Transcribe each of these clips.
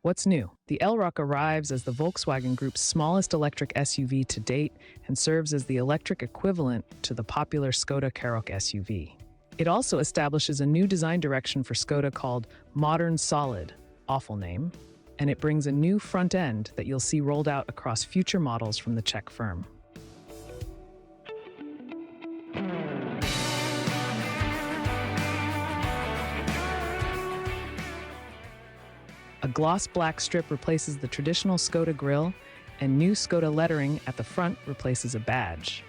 What's new? The Elroq arrives as the Volkswagen Group's smallest electric SUV to date and serves as the electric equivalent to the popular Skoda Karoq SUV. It also establishes a new design direction for Skoda called Modern Solid, awful name, and it brings a new front end that you'll see rolled out across future models from the Czech firm. A gloss black strip replaces the traditional Skoda grille, and new Skoda lettering at the front replaces a badge.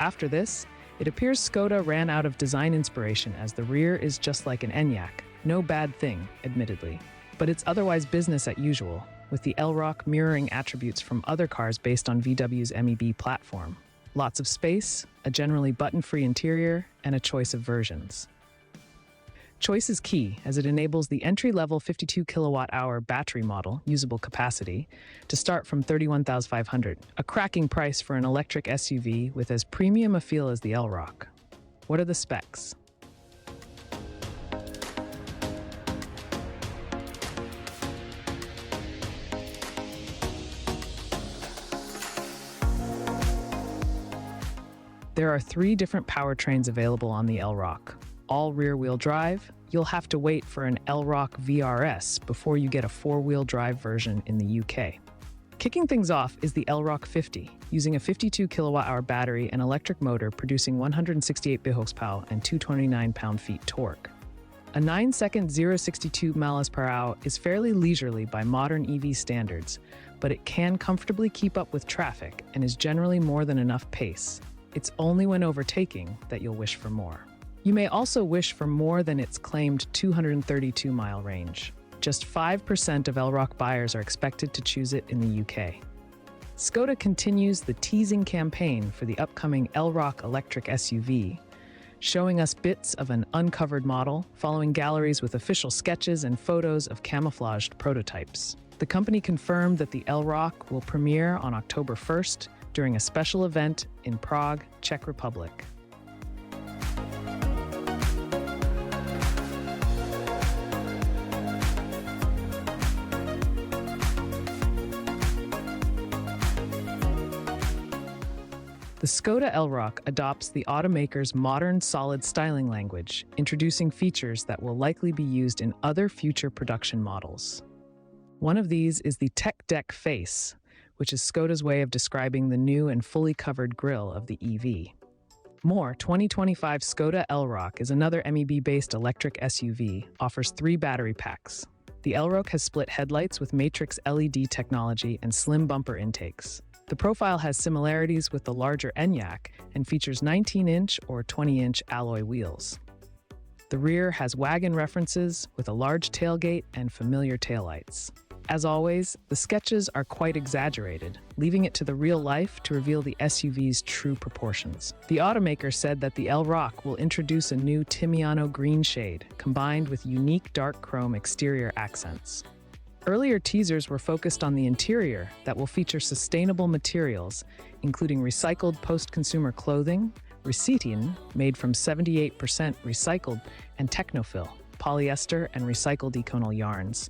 After this, it appears Skoda ran out of design inspiration as the rear is just like an Enyaq. No bad thing, admittedly. But it's otherwise business as usual, with the Elroq mirroring attributes from other cars based on VW's MEB platform. Lots of space, a generally button-free interior, and a choice of versions. Choice is key, as it enables the entry-level 52 kilowatt-hour battery model, usable capacity, to start from $31,500, a cracking price for an electric SUV with as premium a feel as the Elroq. What are the specs? There are 3 different powertrains available on the Elroq. All rear-wheel drive, you'll have to wait for an Elroq VRS before you get a 4-wheel drive version in the UK. Kicking things off is the Elroq 50, using a 52 kilowatt-hour battery and electric motor producing 168 horsepower and 229 pound-feet torque. A 9-second 0-62 miles per hour is fairly leisurely by modern EV standards, but it can comfortably keep up with traffic and is generally more than enough pace. It's only when overtaking that you'll wish for more. You may also wish for more than its claimed 232-mile range. Just 5% of Elroq buyers are expected to choose it in the UK. Skoda continues the teasing campaign for the upcoming Elroq electric SUV, showing us bits of an uncovered model, following galleries with official sketches and photos of camouflaged prototypes. The company confirmed that the Elroq will premiere on October 1st during a special event in Prague, Czech Republic. The Skoda Elroq adopts the automaker's modern solid styling language, introducing features that will likely be used in other future production models. One of these is the Tech Deck Face, which is Skoda's way of describing the new and fully covered grille of the EV. More, 2025 Skoda Elroq is another MEB-based electric SUV, offers 3 battery packs. The Elroq has split headlights with matrix LED technology and slim bumper intakes. The profile has similarities with the larger Enyaq and features 19-inch or 20-inch alloy wheels. The rear has wagon references with a large tailgate and familiar taillights. As always, the sketches are quite exaggerated, leaving it to the real life to reveal the SUV's true proportions. The automaker said that the Elroq will introduce a new Timiano green shade, combined with unique dark chrome exterior accents. Earlier teasers were focused on the interior that will feature sustainable materials, including recycled post-consumer clothing, Recytin, made from 78% recycled, and Technofill, polyester and recycled econol yarns.